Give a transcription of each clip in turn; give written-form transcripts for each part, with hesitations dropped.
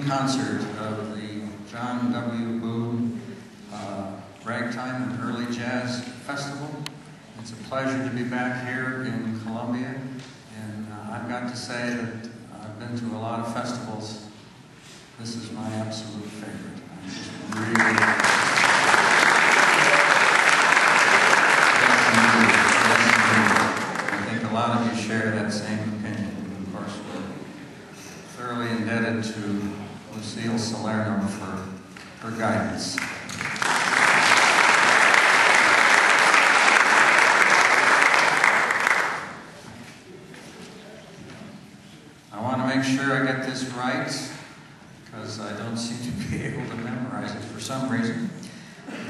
concert of the John W. Boone Ragtime and Early Jazz Festival. It's a pleasure to be back here in Columbia, and I've got to say that I've been to a lot of festivals. This is my absolute favorite. I'm just really... I think a lot of you share that same opinion. Of course, we're thoroughly indebted to Lucille Salerno for her guidance. I want to make sure I get this right, because I don't seem to be able to memorize it for some reason.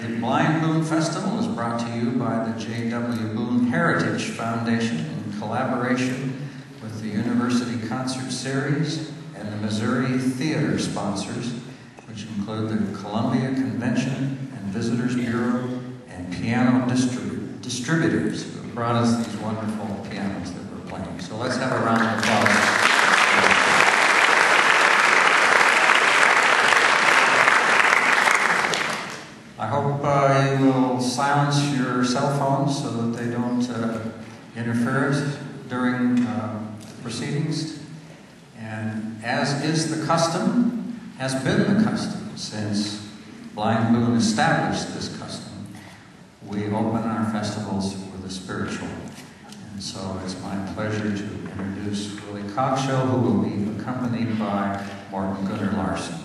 The Blind Boone Festival is brought to you by the J.W. Boone Heritage Foundation in collaboration with the University Concert Series and the Missouri Theater sponsors, which include the Columbia Convention and Visitors Bureau and piano distributors who have brought us these wonderful pianos that we're playing. So let's have a round of applause. I hope you will silence your cell phones so that they don't interfere during the proceedings. And as is the custom, has been the custom since Blind Boone established this custom, we open our festivals with a spiritual. And so it's my pleasure to introduce Willie Cogshell, who will be accompanied by Morten, Gunnar, Larsen.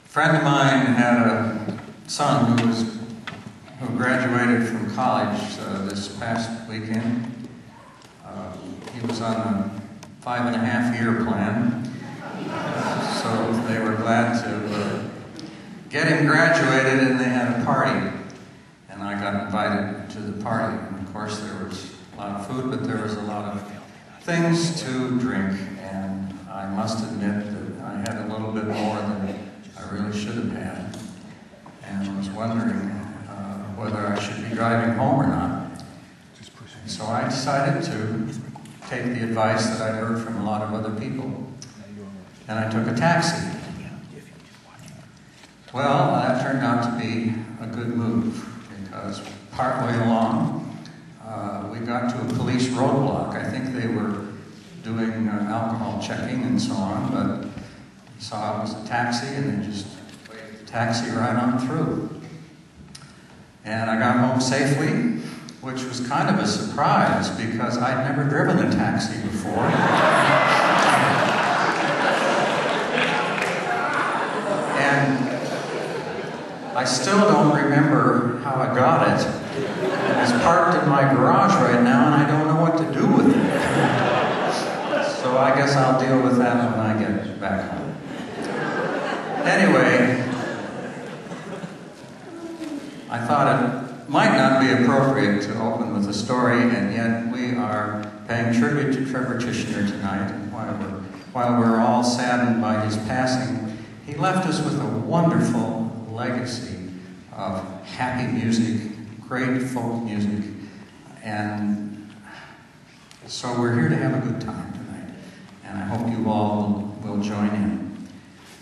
A friend of mine had a son who was graduated from college this past weekend. He was on a 5.5-year plan, so they were glad to get him graduated, and they had a party. And I got invited to the party. And of course, there was a lot of food, but there was a lot of things to drink. And I must admit that I had a little bit more than I really should have had. And I was wondering whether I should be driving home or not. And so I decided to take the advice that I'd heard from a lot of other people. And I took a taxi. Well, that turned out to be a good move, because partway along, we got to a police roadblock. I think they were doing alcohol checking and so on, but they saw it was a taxi, and they just waved the taxi right on through. And I got home safely, which was kind of a surprise, because I'd never driven a taxi before. And I still don't remember how I got it. It's parked in my garage right now, and I don't know what to do with it. So I guess I'll deal with that when I get back home. Anyway, I thought it might not be appropriate to open with a story, and yet we are paying tribute to Trebor Tichenor tonight. And while we're all saddened by his passing, he left us with a wonderful legacy of happy music, great folk music, and so we're here to have a good time tonight, and I hope you all will join in.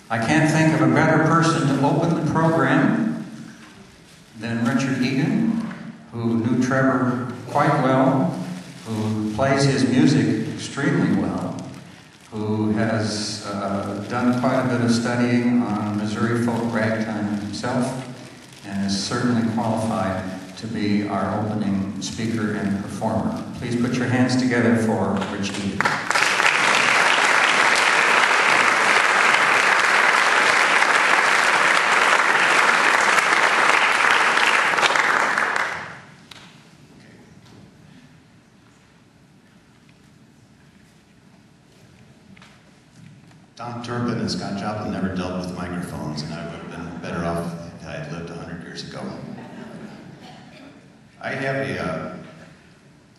I can't think of a better person to open the program than Richard Egan, who knew Trebor quite well, who plays his music extremely well, who has done quite a bit of studying on Missouri folk ragtime himself, and is certainly qualified to be our opening speaker and performer. Please put your hands together for Rich Egan. Tom Turpin and Scott Joplin never dealt with microphones, and I would have been better off if I had lived 100 years ago.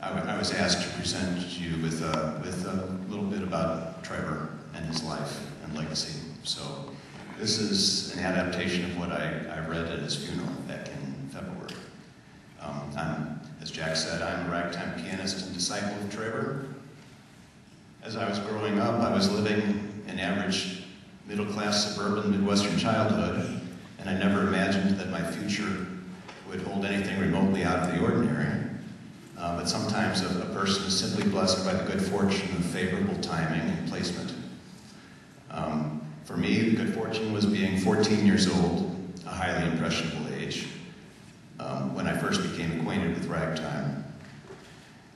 I was asked to present you with a little bit about Trebor and his life and legacy. So this is an adaptation of what I read at his funeral back in February. As Jack said, I'm a ragtime pianist and disciple of Trebor. As I was growing up, I was living an average middle-class suburban Midwestern childhood, and I never imagined that my future would hold anything remotely out of the ordinary. But sometimes a person is simply blessed by the good fortune of favorable timing and placement. For me, the good fortune was being 14 years old, a highly impressionable age, when I first became acquainted with ragtime.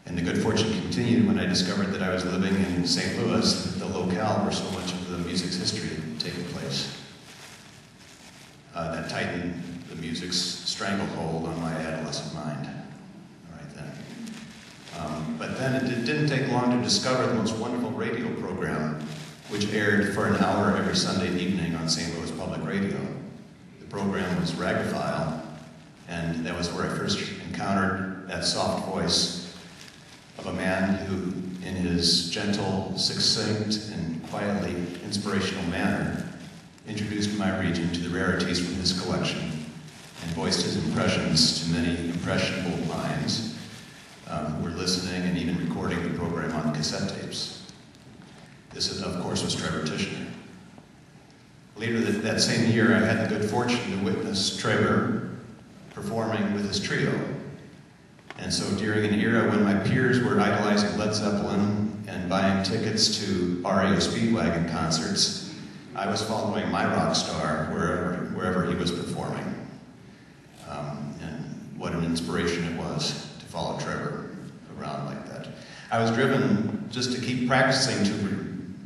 And the good fortune continued when I discovered that I was living in St. Louis, the locale where so much of the music's history had taken place. That tightened the music's stranglehold on my adolescent mind, right then. But then it didn't take long to discover the most wonderful radio program, which aired for an hour every Sunday evening on St. Louis Public Radio. The program was Ragtime, and that was where I first encountered that soft voice of a man who, in his gentle, succinct, and quietly inspirational manner, introduced my region to the rarities from his collection and voiced his impressions to many impressionable minds who were listening and even recording the program on cassette tapes. This, of course, was Trebor Tichenor. Later that same year, I had the good fortune to witness Trebor performing with his trio. And so during an era when my peers were idolizing Led Zeppelin and buying tickets to REO Speedwagon concerts, I was following my rock star wherever he was performing. And what an inspiration it was to follow Trebor around like that. I was driven just to keep practicing to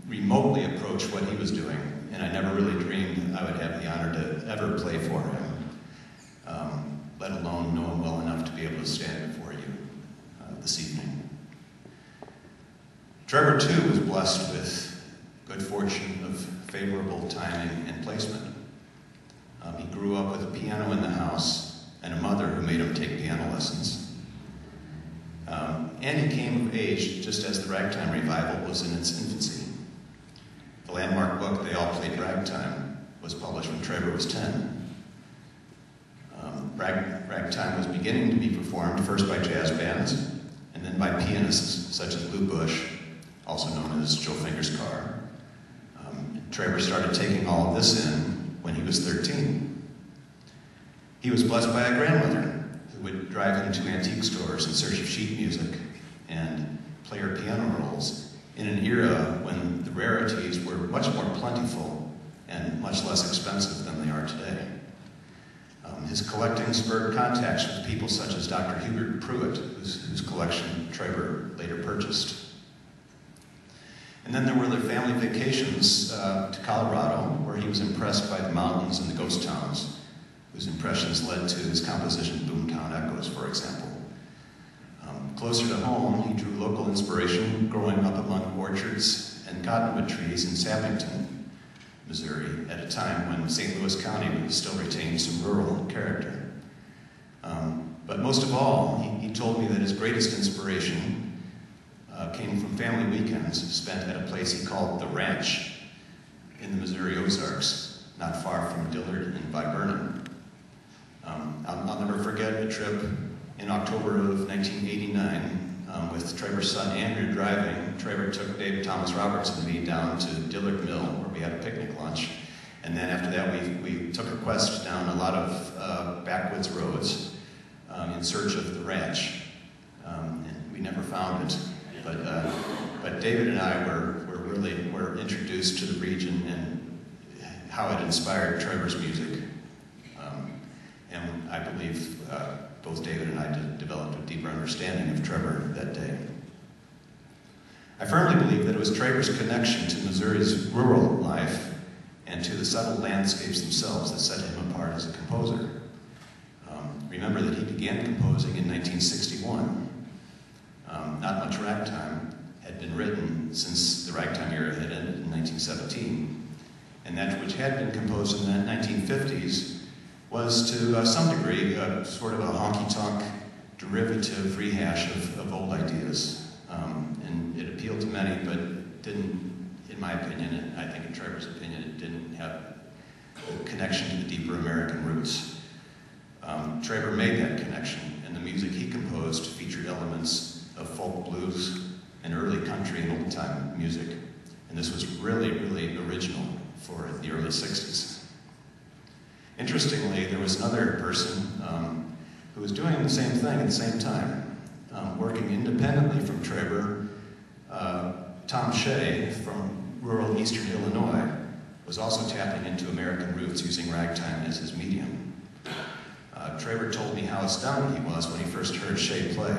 remotely approach what he was doing, and I never really dreamed I would have the honor to ever play for him. let alone know him well enough to be able to stand before you this evening. Trebor, too, was blessed with good fortune of favorable timing and placement. He grew up with a piano in the house and a mother who made him take piano lessons. And he came of age just as the Ragtime revival was in its infancy. The landmark book, They All Played Ragtime, was published when Trebor was 10. Ragtime was beginning to be performed first by jazz bands and then by pianists such as Lou Bush, also known as Joe Finger's Car. Trebor started taking all of this in when he was 13. He was blessed by a grandmother who would drive him to antique stores in search of sheet music and player piano rolls in an era when the rarities were much more plentiful and much less expensive than they are today. His collecting spurred contacts with people such as Dr. Hubert Pruitt, whose collection Trebor later purchased. And then there were the family vacations to Colorado, where he was impressed by the mountains and the ghost towns, whose impressions led to his composition Boomtown Echoes, for example. Closer to home, he drew local inspiration growing up among orchards and cottonwood trees in Sappington, Missouri, at a time when St. Louis County still retained some rural character. But most of all, he told me that his greatest inspiration came from family weekends spent at a place he called the Ranch in the Missouri Ozarks, not far from Dillard and Viburnum. I'll never forget a trip in October of 1989 with Trebor's son Andrew driving. Trebor took David Thomas Roberts and me down to Dillard Mill, where we had a picnic lunch. And then after that, we took a quest down a lot of backwoods roads in search of the ranch. And we never found it. But David and I were introduced to the region and how it inspired Trebor's music. And I believe both David and I developed a deeper understanding of Trebor that day. I firmly believe that it was Trebor's connection to Missouri's rural life and to the subtle landscapes themselves that set him apart as a composer. Remember that he began composing in 1961. Not much ragtime had been written since the ragtime era had ended in 1917. And that which had been composed in the 1950s was to some degree sort of a honky-tonk derivative rehash of old ideas. And it appealed to many, but didn't, in my opinion, and I think in Trebor's opinion, it didn't have a connection to the deeper American roots. Trebor made that connection, and the music he composed featured elements of folk blues and early country and old-time music. And this was really, really original for the early 60s. Interestingly, there was another person who was doing the same thing at the same time, working independently from Trebor. Tom Shea from rural eastern Illinois was also tapping into American roots using ragtime as his medium. Trebor told me how astounded he was when he first heard Shea play.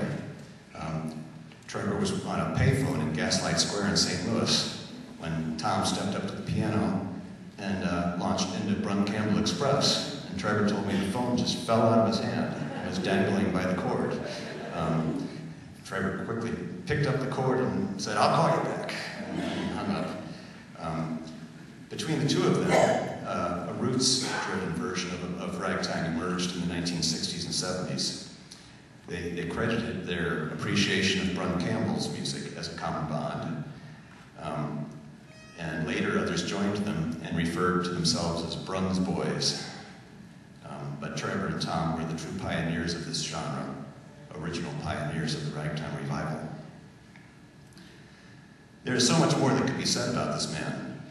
Trebor was on a payphone in Gaslight Square in St. Louis when Tom stepped up to the piano and launched into Brun Campbell Express. And Trebor told me the phone just fell out of his hand and was dangling by the cord. Trebor quickly picked up the cord and said, "I'll call you back," and hung up. Between the two of them, a roots-driven version of ragtime emerged in the 1960s and 70s. They credited their appreciation of Brun Campbell's music as a common bond. And later others joined them and referred to themselves as Brun's Boys. But Trebor and Tom were the true pioneers of this genre, original pioneers of the ragtime revival. There is so much more that could be said about this man.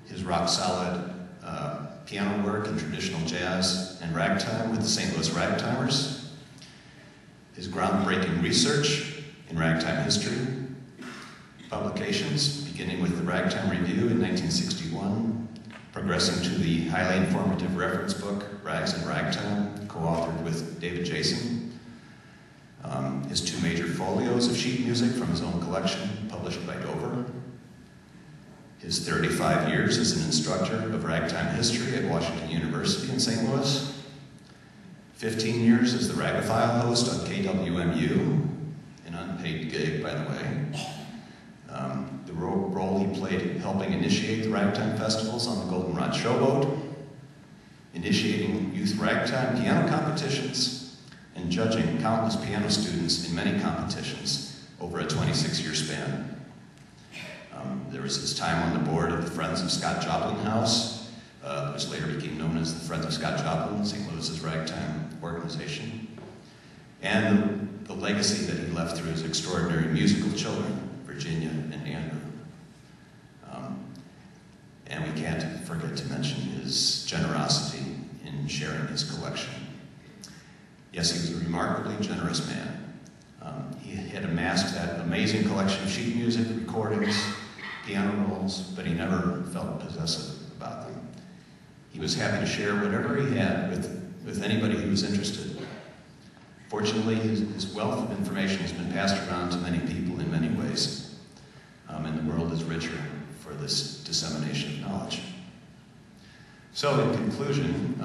His rock-solid piano work in traditional jazz and ragtime with the St. Louis Ragtimers, his groundbreaking research in ragtime history, publications beginning with the Ragtime Review in 1961, progressing to the highly informative reference book, Rags and Ragtime, co-authored with David Jason, his two major folios of sheet music from his own collection, published by Dover, his 35 years as an instructor of ragtime history at Washington University in St. Louis, 15 years as the Ragtime host on KWMU, an unpaid gig, by the way. The role he played helping initiate the Ragtime festivals on the Goldenrod Showboat, initiating youth ragtime piano competitions, and judging countless piano students in many competitions over a 26-year span. There was his time on the board of the Friends of Scott Joplin House, which later became known as the Friends of Scott Joplin, St. Louis's ragtime organization, and the legacy that he left through his extraordinary musical children, Virginia and Andrew. And we can't forget to mention his generosity in sharing his collection. Yes, he was a remarkably generous man. He had amassed that amazing collection of sheet music, recordings, piano rolls, but he never felt possessive about them. He was happy to share whatever he had with anybody who was interested. Fortunately, his wealth of information has been passed around to many people in many ways, and the world is richer for this dissemination of knowledge. So, in conclusion,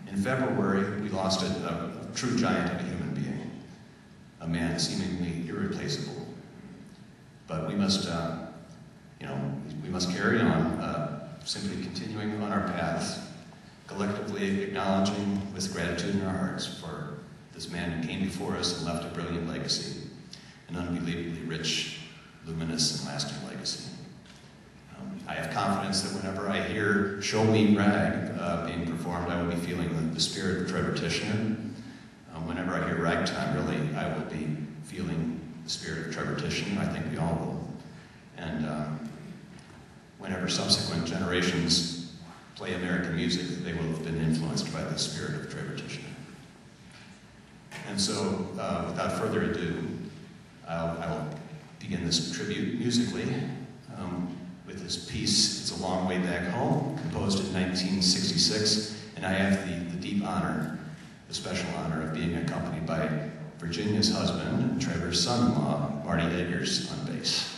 in February, we lost a true giant of a human being, a man seemingly irreplaceable. But we must, we must carry on, simply continuing on our paths, collectively acknowledging with gratitude in our hearts for this man who came before us and left a brilliant legacy, an unbelievably rich, luminous, and lasting legacy. I have confidence that whenever I hear Show Me Rag being performed, I will be feeling the spirit of Trebor Tichenor. Whenever I hear Ragtime, really, I will be feeling the spirit of Trebor Tichenor. I think we all will. And whenever subsequent generations play American music, they will have been influenced by the spirit of Trebor Tichenor. And so, without further ado, I will begin this tribute musically with this piece, It's a Long Way Back Home, composed in 1966, and I have the deep honor, the special honor of being accompanied by Virginia's husband and Trevor's son-in-law, Marty Eggers, on bass.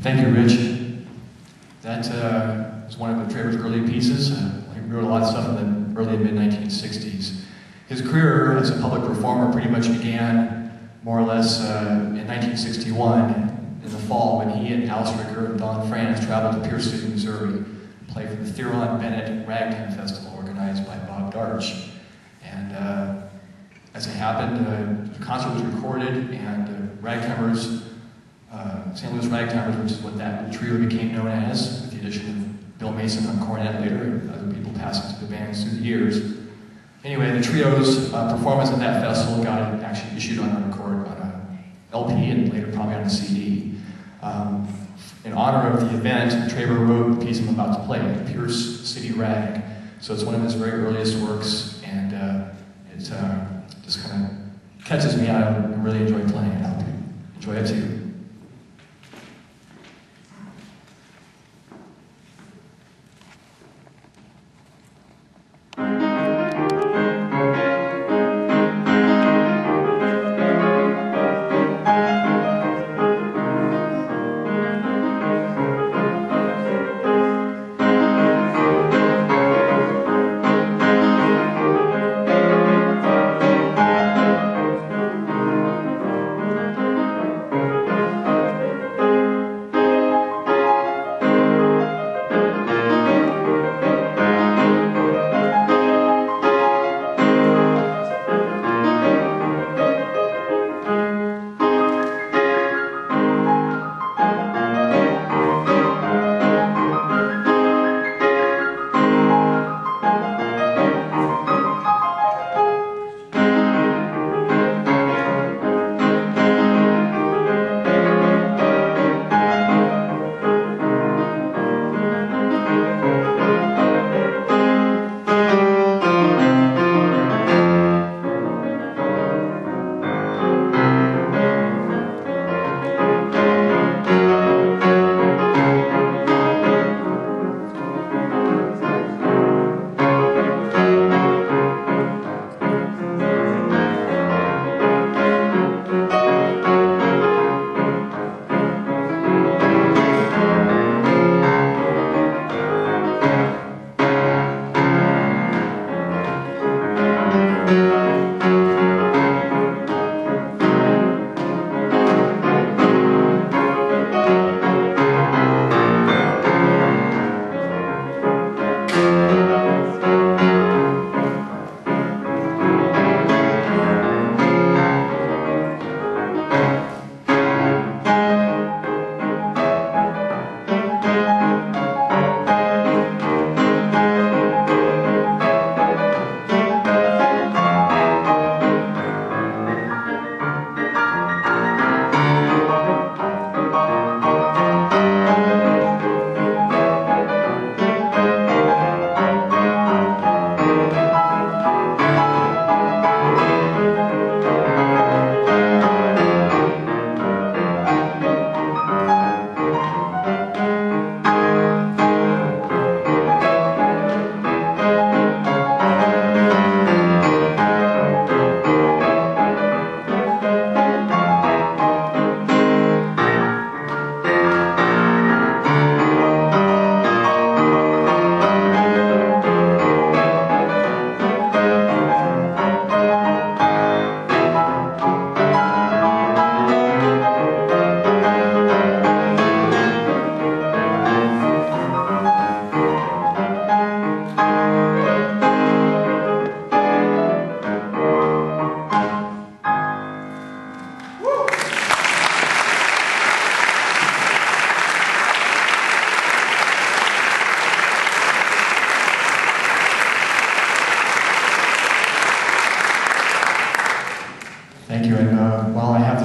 Thank you, Rich. That was one of Trevor's early pieces. He wrote a lot of stuff in the early and mid-1960s. His career as a public performer pretty much began more or less in 1961 in the fall when he and Alice Ricker and Don Franz traveled to Pierce City, Missouri to play for the Theron Bennett Ragtime Festival organized by Bob Darch. And as it happened, the concert was recorded and Ragtimers, St. Louis Ragtimers, which is what that trio became known as, with the addition of Bill Mason on cornet later and other people passing through the bands through the years. Anyway, the trio's performance at that festival got it actually issued on a record, on a LP, and later probably on a CD. In honor of the event, Trebor wrote the piece I'm about to play, Pierce City Rag. So it's one of his very earliest works, and it just kind of catches me out. I really enjoy playing it. I hope you enjoy it too.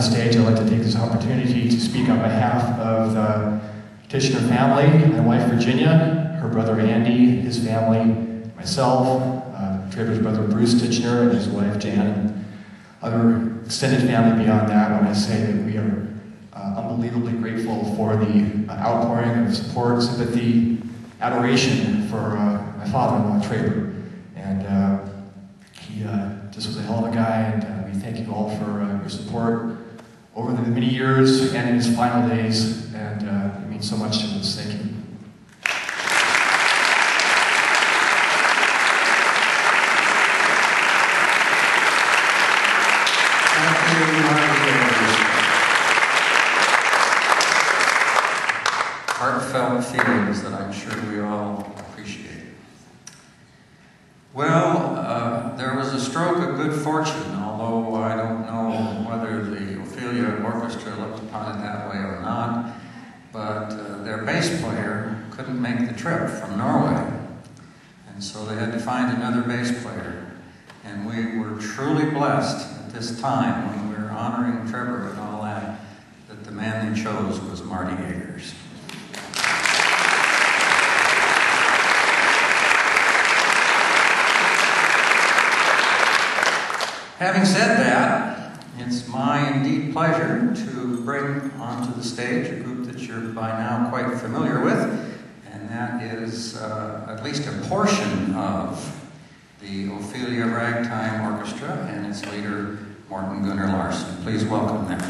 Stage, I'd like to take this opportunity to speak on behalf of the Tichenor family, my wife Virginia, her brother Andy, his family, myself, Trevor's brother Bruce Tichenor and his wife Jan, and other extended family beyond that. When I say that we are unbelievably grateful for the outpouring of support, sympathy, adoration for my father-in-law Trebor. And he just was a hell of a guy, and we thank you all for your support over the many years and in his final days, and it means means so much to us. Thank you. Heartfelt feelings that I'm sure we all appreciate. Well, there was a stroke of good fortune, although I don't know whether the Ophelia Orchestra looked upon it that way or not, but their bass player couldn't make the trip from Norway, and so they had to find another bass player. And we were truly blessed at this time, when we were honoring Trebor and all that, that the man they chose was Marty Eggers. Having said that, it's my indeed pleasure to bring onto the stage a group that you're by now quite familiar with, and that is at least a portion of the Ophelia Ragtime Orchestra and its leader, Morten Gunnar Larsen. Please welcome them.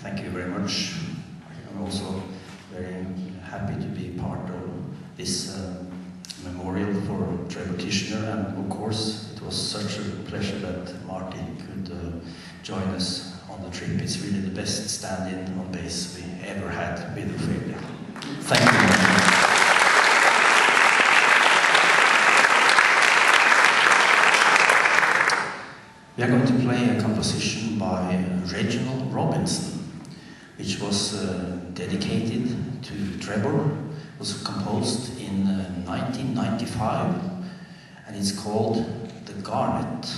Thank you very much. I'm also very happy to be part of this memorial for Trebor Tichenor, and of course it was such a pleasure that Marty could join us on the trip. It's really the best stand-in on bass we ever had with Ophelia. Thank you, Marty. We are going to play a composition by Reginald Robinson, which was dedicated to Trebor. It was composed in 1995, and it's called The Garnet.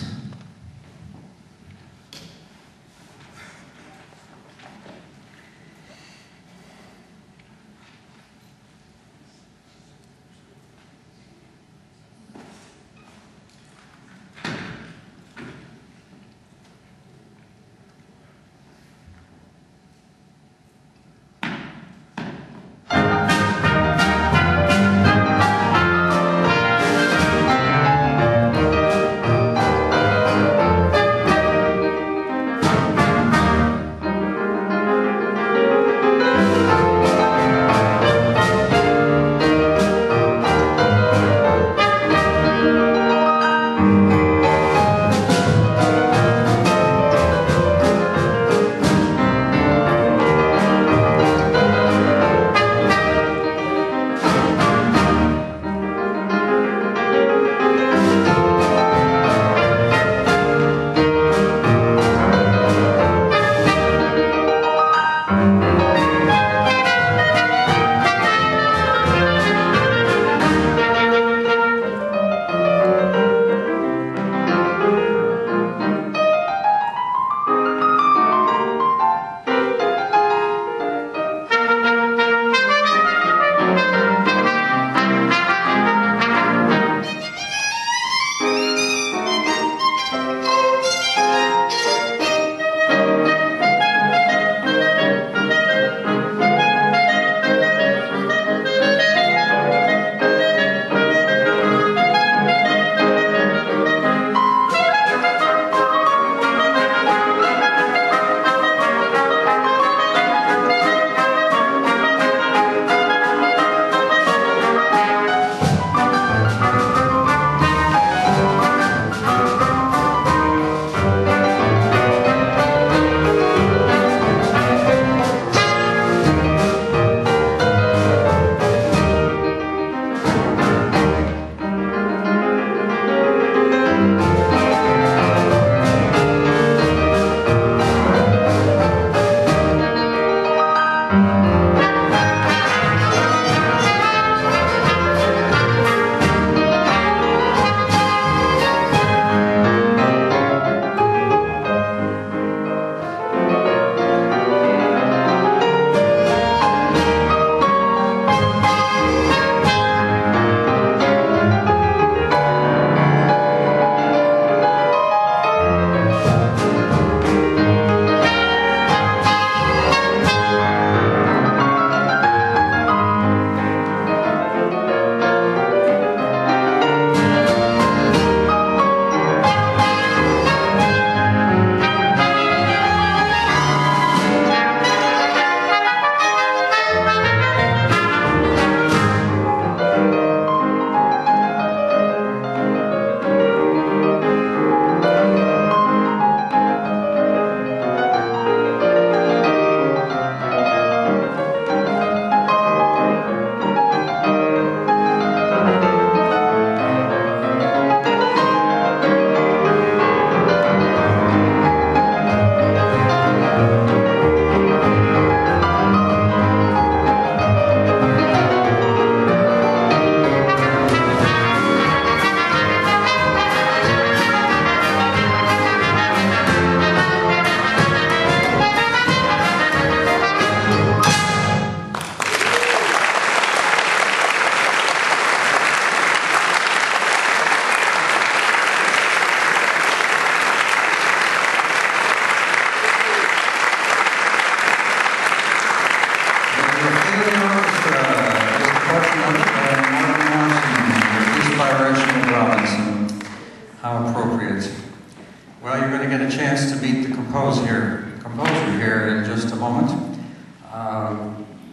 Well, you're going to get a chance to meet the composer here in just a moment.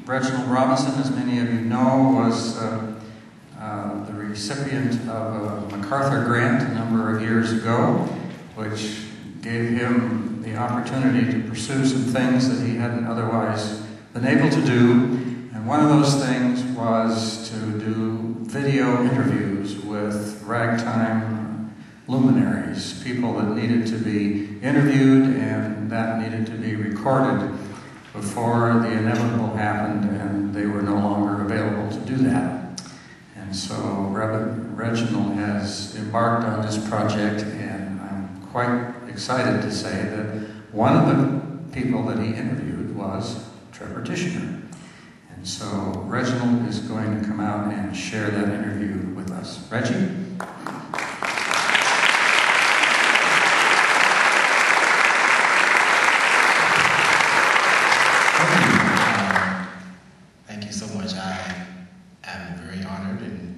Reginald Robinson, as many of you know, was the recipient of a MacArthur grant a number of years ago, which gave him the opportunity to pursue some things that he hadn't otherwise been able to do. And one of those things was to do video interviews with ragtime luminaries, people that needed to be interviewed and that needed to be recorded before the inevitable happened and they were no longer available to do that. And so Reginald has embarked on this project, and I'm quite excited to say that one of the people that he interviewed was Trebor Tichenor. And so Reginald is going to come out and share that interview with us. Reggie? Thank you so much. I am very honored and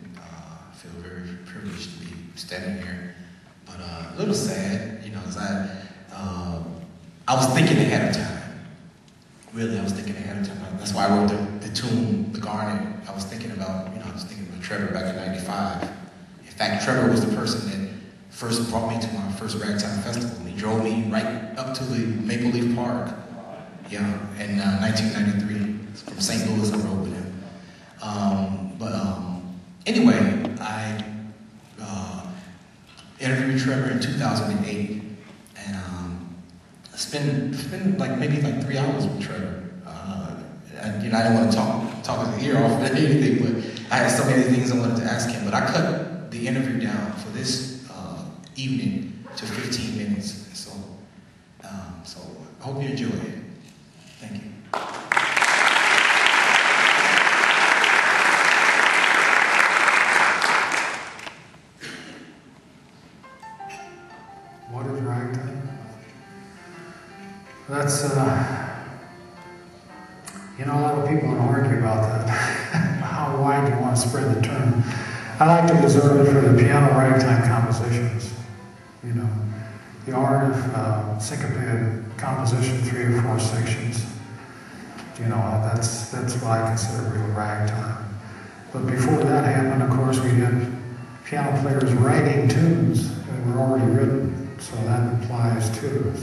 feel very privileged to be standing here. But a little sad, you know, as I was thinking ahead of time. Really, I was thinking ahead of time. That's why I wrote the tune, The Garnet. I was thinking about Trebor back in '95. In fact, Trebor was the person that first brought me to my first Ragtime Festival. He drove me right up to the Maple Leaf Park, in 1993. From St. Louis, I rode with him. Anyway, I interviewed Trebor in 2008, and I spent maybe 3 hours with Trebor. I didn't want to talk his ear off or anything, but I had so many things I wanted to ask him. But I cut the interview down for this evening to 15 minutes. So I hope you enjoy it. Thank you. What is ragtime? That's, a lot of people want to argue about that. How wide do you want to spread the term? I like to reserve it for the piano ragtime compositions. The art of syncopated composition, 3 or 4 sections. That's what I consider real ragtime. But before that happened, of course, we had piano players writing tunes that were already written, so that applies too.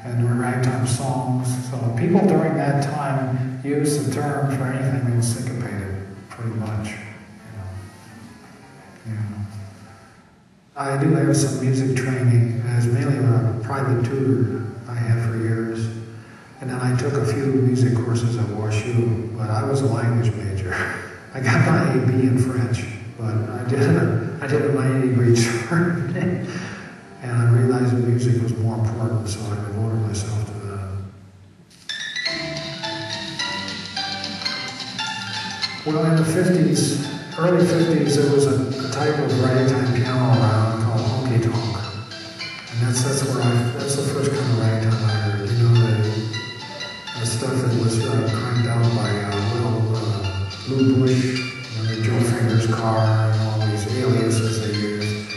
And there were ragtime songs. So people during that time used the term for anything that was syncopated, pretty much. I do have some music training as mainly a private tutor I had for years. And then I took a few music courses at WashU, but I was a language major. I got my AB in French, but I did a 90-degree turn. And I realized that music was more important, so I devoted myself to that. Well, in the 50s, early 50s, there was a type of ragtime piano around called honky tonk. And that's the first kind of ragtime I heard. The stuff that was cranked out by Lou Bush, Joe Finger's car, and all these aliases they used.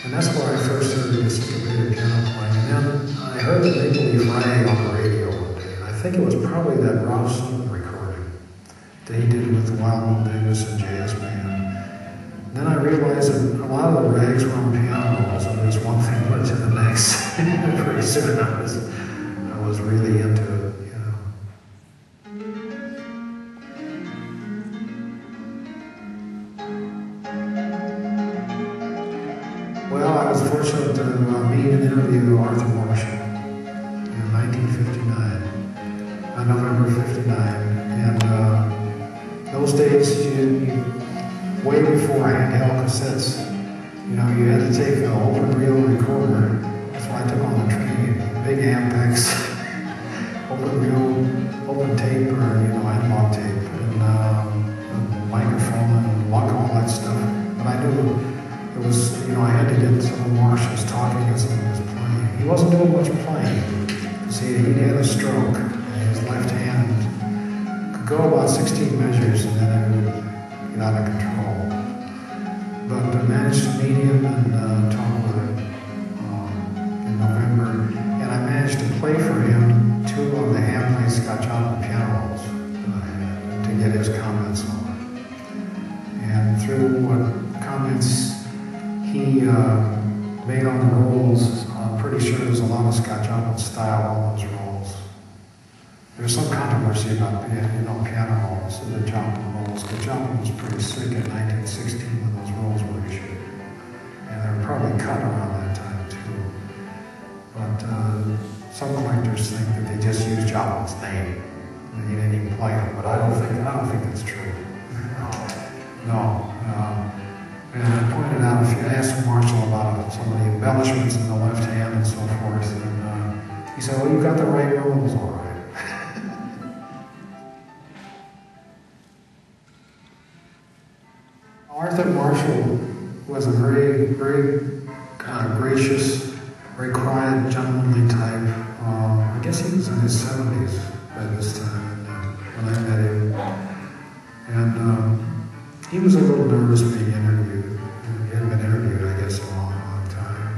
And that's where I first heard the syncopated piano playing. And then I heard the Maple Leaf Rag on the radio one day. And I think it was probably that Ralph Sutton recording that he did with the Wild Bill Davis and Jazz Band. Then I realized that a lot of the rags were on pianos, and just one thing led to the next. Pretty soon I was really into it. Well, I was fortunate to meet and interview Arthur Marshall in 1959, November 59. And those days, way before handheld cassettes, you had to take an open reel recorder. That's what I took on the train. Big Ampex, open reel, open tape, or analog tape, and a microphone and all that stuff. But I knew it was, I had to get some of Marshall's talking as he was playing. He wasn't doing much playing. See, he had a stroke, and his left hand could go about 16 measures, and then it would get out of control. But I managed to meet him and talk with him. in November, and I managed to play for him 2 of the hand-played Scott Joplin piano rolls to get his comments on it. And through what comments he made on the rolls, I'm pretty sure there's a lot of Scott Joplin style on those rolls. There's some controversy about piano rolls, the Joplin rolls, because Joplin was pretty sick in 1916 when those rolls were issued. And they were probably cut around that time too. But some collectors think that they just used Joplin's name. And he didn't even play them, but I don't think that's true. No. And I pointed out, if you ask Marshall about some of the embellishments in the left hand and so forth, and he said, well, you got the right rolls all right. Arthur Marshall was a very, very gracious, very quiet, gentlemanly type. I guess he was in his 70s by this time when I met him. And he was a little nervous being interviewed. He hadn't been interviewed, I guess, in a long, long time.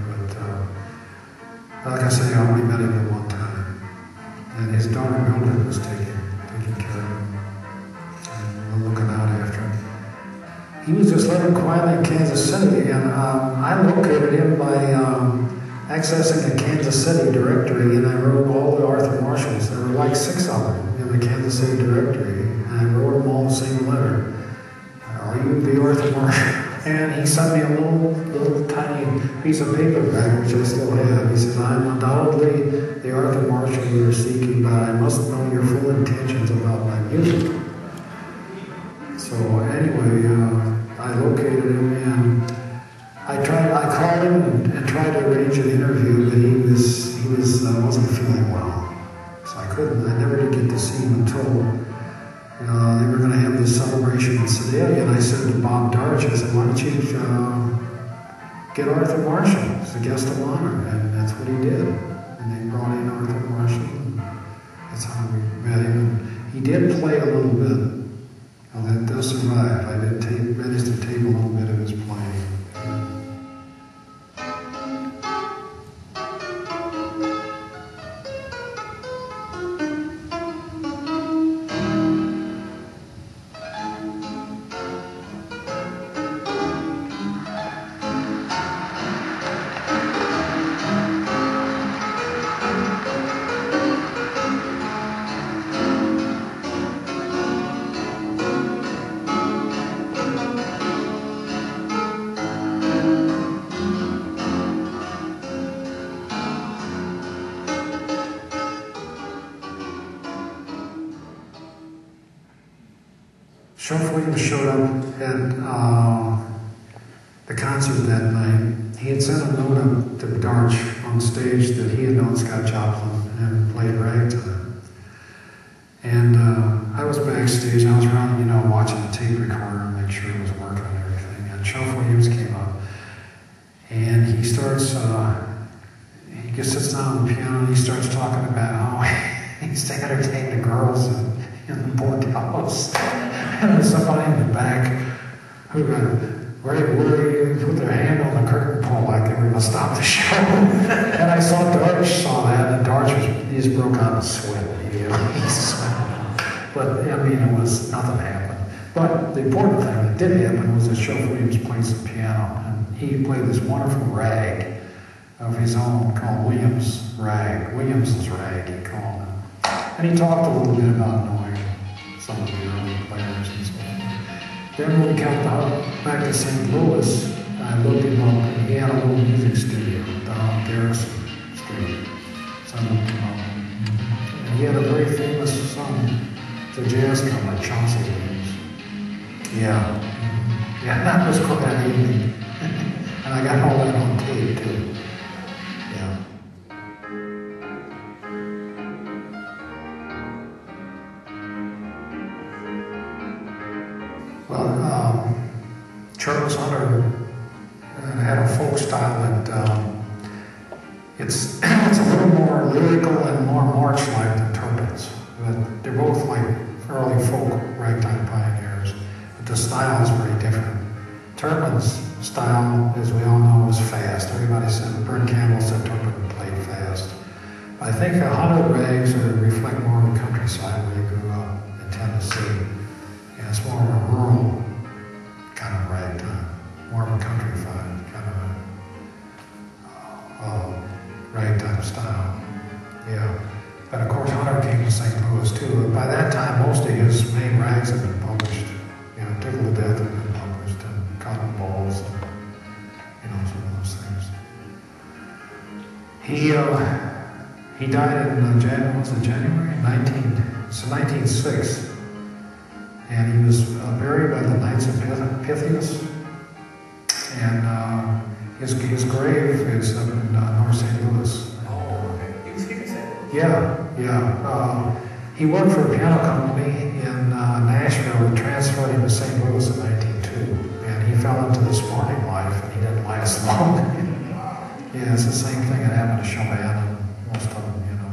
But like I say, I only met him at one time. And his daughter Mildred was taking care of him and looking out after him. He was just living quietly in Kansas City, and I located him by accessing a Kansas City directory, and I wrote all the Arthur Marshalls. There were like 6 of them in the Kansas City directory, and I wrote them all the same letter. Are you the Arthur Marshall? And he sent me a little tiny piece of paper back, which I still have. He says, I'm undoubtedly the Arthur Marshall you are seeking, but I must know your full intentions about my music. So anyway, I located him, and I called him and tried to arrange an interview, but he wasn't feeling well. So I never did get to see him until they were going to have this celebration in Sedalia, and I said to Bob Darch, I said, why don't you get Arthur Marshall as a guest of honor? And that's what he did. And they brought in Arthur Marshall, and that's how we met him. And he did play a little bit. Well, that does survive. I did manage to tape a little bit of his playing. Williams showed up at the concert that night. He had sent a note up to Darch on stage that he had known Scott Joplin and played Ragtime. And I was backstage. I was around, watching the tape recorder and make sure it was working and everything. And Shelf Williams came up, and he starts. He just sits down on the piano and he starts talking about how he used to entertain the girls in the boardhouse. And there's somebody in the back who put their hand on the curtain pole like they were going to stop the show. And I saw that, and Darch just broke out in sweat. But, it was nothing happened. But the important thing that did happen was that Shelf Williams played some piano, and he played this wonderful rag of his own called Williams' Rag. Williams' Rag, he called it. And he talked a little bit about knowing some of the early players and so on. Then when we got back to St. Louis, I looked him up, and he had a little music studio down Garrison Street. So I looked him up. And he had a very famous son, the jazz drummer, Chauncey Williams. Yeah, that was quite that evening. And I got all that on tape, too. Yeah. Well, Charles Hunter had a folk style that it's a little more lyrical and more march-like than Turpin's. But they're both like early folk ragtime pioneers, but the style is very different. Turpin's style, as we all know, was fast. Everybody said, Bert Campbell said Turpin played I think 100 rags reflect more of the countryside where he grew up in Tennessee. And it's more of a rural kind of ragtime, more of a countrified kind of ragtime style. Yeah. But of course, Hunter came to St. Louis too. By that time, most of his main rags had been published. You know, Tickle to Death had been published, and Cotton Balls, and, you know, some of those things. He died in January 1906, and he was buried by the Knights of Pythias, and his grave is up in North St. Louis. He was here, St. Louis? Yeah. He worked for a piano company in Nashville and transferred him to St. Louis in 1902, and he fell into the sporting life, and he didn't last long. Yeah, it's the same thing that happened to Chopin and most of them, you know.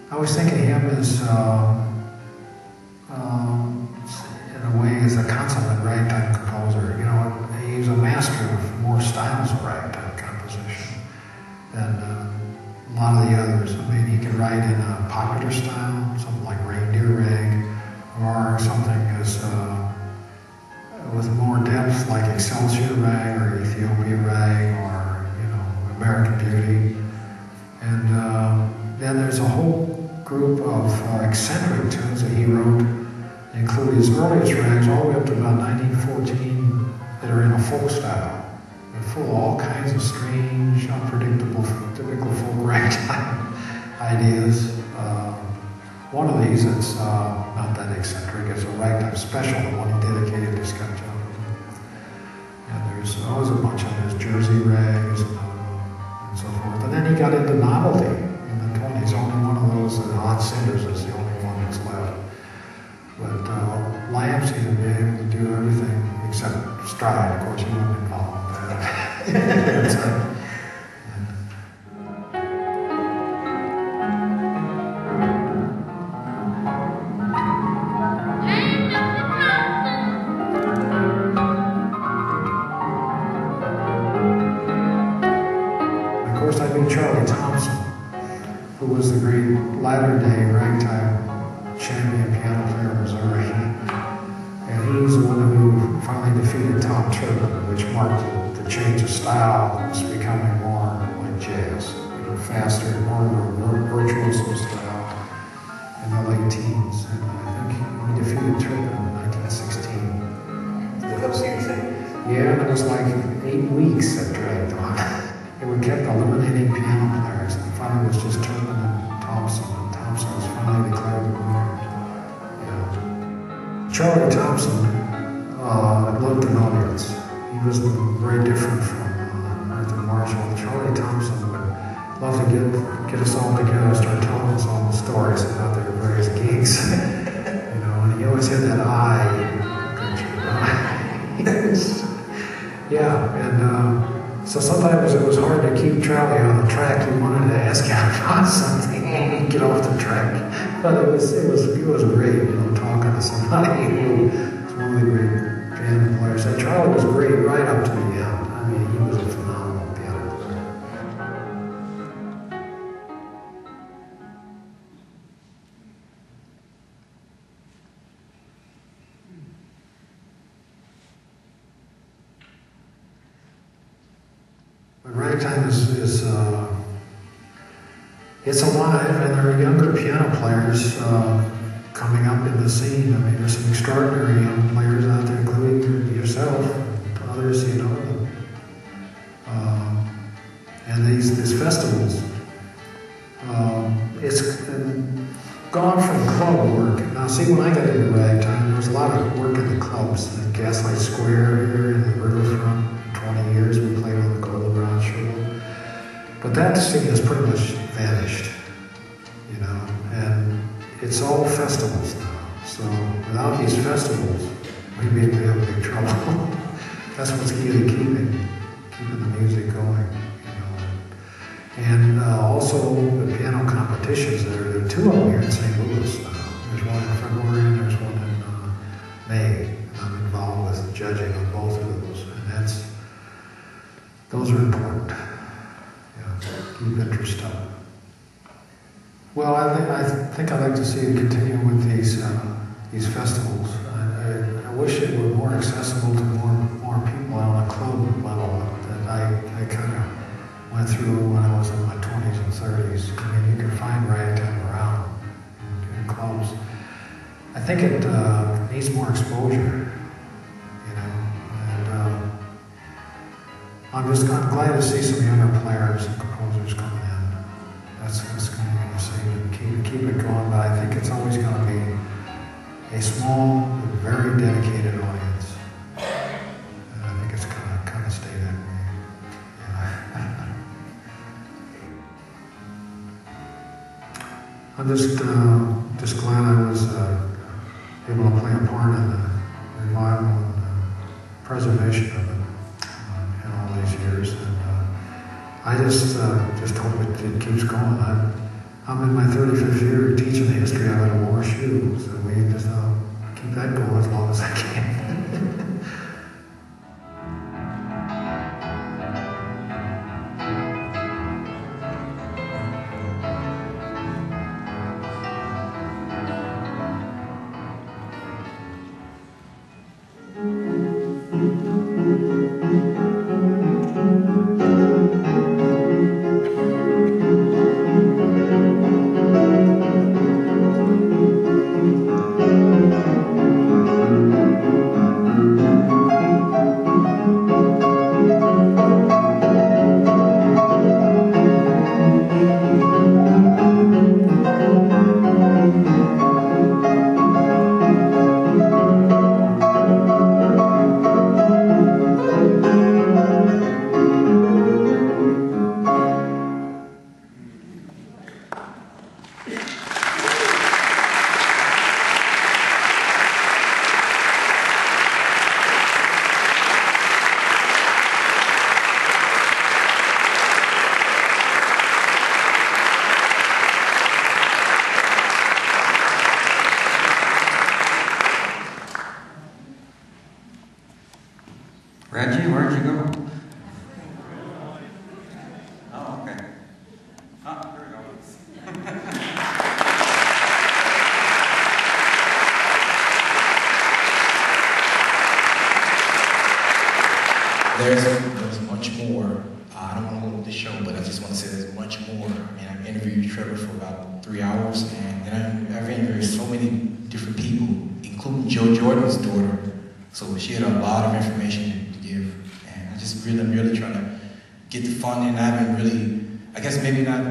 I always think of him as, in a way, as a consummate ragtime composer. You know, he's a master of more styles of ragtime composition than a lot of the others. I mean, he can write in a popular style, something like reindeer rag, or something as with more depth, like Excelsior rag or Ethiopia rag, or you know, American Beauty, and then there's a whole group of eccentric tunes that he wrote, including his earliest rags all the way up to about 1914, that are in a folk style. They're full of all kinds of strange, unpredictable, typical folk ragtime ideas. One of these that's not that eccentric is a ragtime special, the one he dedicated to Scott Jones. And there's always a bunch of his Jersey rags and so forth. And then he got into novelty in the 20s. Only one of those, Hot Cinders, is the only one that's left. But Lamb seemed to be able to do everything except stride. Of course, he wasn't involved in that. Charlie Thompson, who was the great latter-day ragtime champion piano player in Missouri. And he was the one who finally defeated Tom Turpin, which marked the change of style. It was becoming more like jazz, you know, faster, more virtuoso style in the late teens. And I think he defeated Turpin in 1916. The whole series, yeah, and it was like 8 weeks that dragged on. We kept eliminating piano players, and finally it was just Turpin and Thompson was finally declared the winner. Yeah. Charlie Thompson loved an audience. He was very different from Arthur Marshall. Charlie Thompson would love to get us all together and start telling us all the stories about their various gigs. You know, and he always had that eye. Yeah, and so sometimes it was hard to keep Charlie on the track. We wanted to ask him about something and get off the track. But it was great, you know, talking to somebody who was one of the great piano players. And Charlie was great right up to the end. I mean, he was a phenomenal piano player. But ragtime is it's alive, and there are younger piano players coming up in the scene. I mean, there's some extraordinary young players out there, including yourself and others, you know. And these festivals, it's gone from club work. Now, see, when I got into ragtime, there was a lot of work in the clubs, at Gaslight Square here in the riverfront. 20 years we played on the Golden Rod Show. But that scene has pretty much vanished, you know, and it's all festivals now. So without these festivals, we'd be in big trouble. That's what's key to keeping the music going, you know. And also the piano competitions. There are two of them here in St. Louis. There's one in February and there's one in May. I'm involved with judging on both of those, and those are important. Yeah, keep interest up. Well, I think I'd like to see it continue with these festivals. I wish it were more accessible to more people on a club level that I kind of went through when I was in my 20s and 30s. I mean, you can find ragtime around in clubs. I think it needs more exposure, you know. And I'm glad to see some younger players and composers coming in. That's going to be saved and keep it going. But I think it's always going to be a small, very dedicated audience. And I think it's going to kind of stay that way. Yeah. I'm just glad I was able to play a part in the revival and preservation of it in all these years. And I just hope it keeps going. I'm in my 35th year teaching the history of it at WashU, so we just keep that going as long as I can. Reggie, where'd you go? Oh, okay. Oh, here we go. There's much more. I don't want to hold up the show, but I just want to say there's much more. I mean, I've interviewed Trebor for about 3 hours, and then I've interviewed so many different people, including Joe Jordan's daughter. So she had a lot of information to give, and I'm really trying to get the funding. I haven't really, I guess maybe not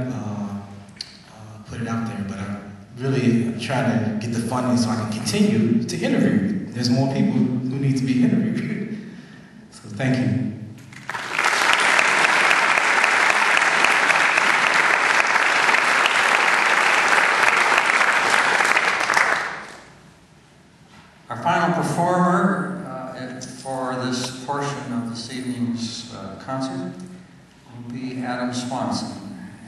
put it out there, but I'm really trying to get the funding so I can continue to interview. There's more people who need to be interviewed. So thank you. Our final performer for this portion of this evening's concert will be Adam Swanson.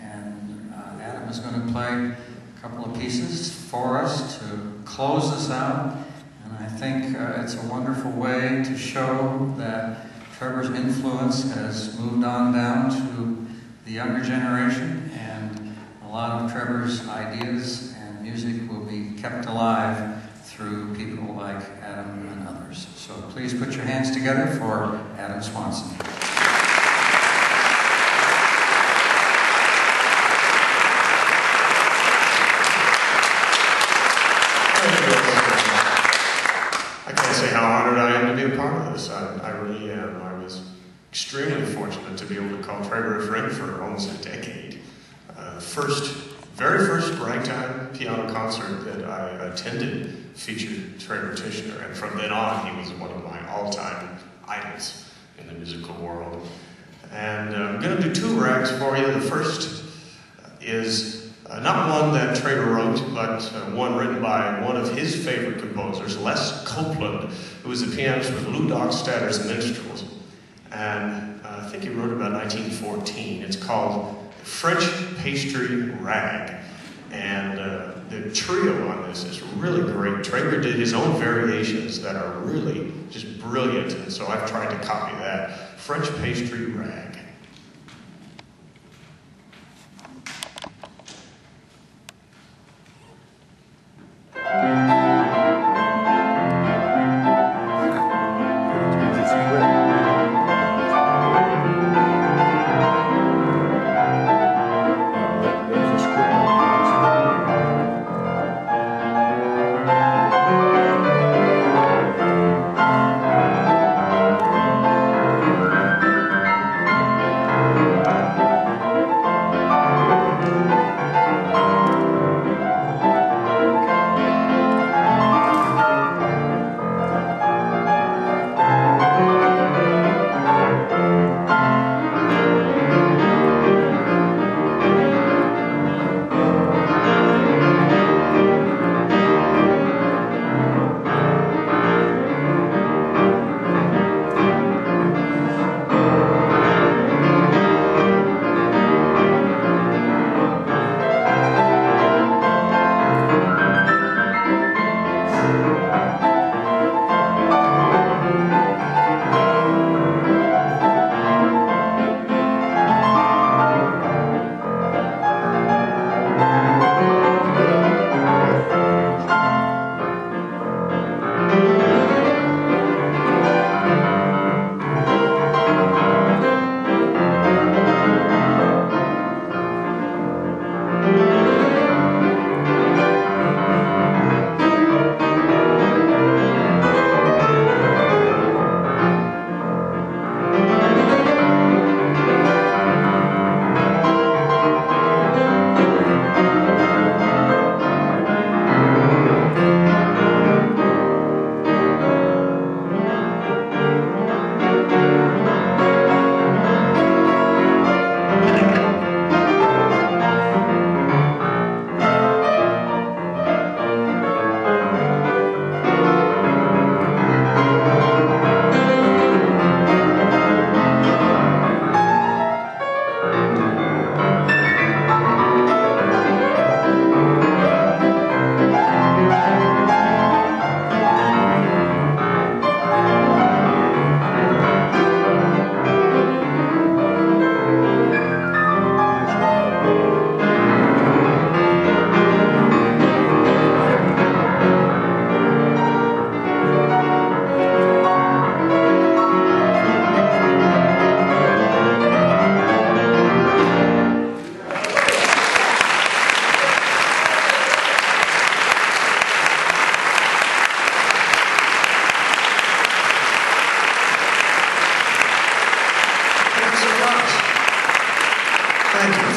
And Adam is going to play a couple of pieces for us to close this out. And I think it's a wonderful way to show that Trebor's influence has moved on down to the younger generation, and a lot of Trebor's ideas and music will be kept alive through people like Adam and others. So please put your hands together for Adam Swanson. I can't say how honored I am to be a part of this. I really am. I was extremely fortunate to be able to call Trebor a friend for almost a decade. Very first ragtime piano concert that I attended featured Trebor Tichenor, and from then on he was one of my all-time idols in the musical world. And I'm going to do 2 rags for you. The first is Not one that Trebor wrote, but one written by one of his favorite composers, Les Copeland, who was a pianist with Lou Dockstadter's Minstrels. And I think he wrote about 1914. It's called French Pastry Rag. And the trio on this is really great. Trebor did his own variations that are really just brilliant, and so I've tried to copy that. French Pastry Rag.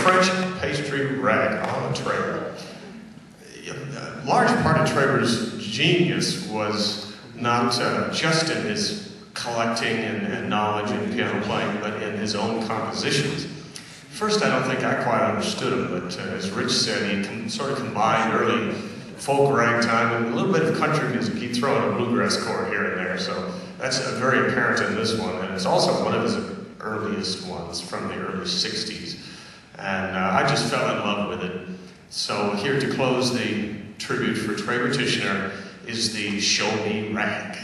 French pastry rag on a Trebor. A large part of Trebor's genius was not just in his collecting and knowledge in piano playing, but in his own compositions. First, I don't think I quite understood him, but as Rich said, he sort of combined early folk ragtime and a little bit of country music. He'd throw in a bluegrass chord here and there, so that's very apparent in this one, and it's also one of his earliest ones from the early 60s. And I just fell in love with it. So here to close the tribute for Trebor Tichenor is the Show Me Rag.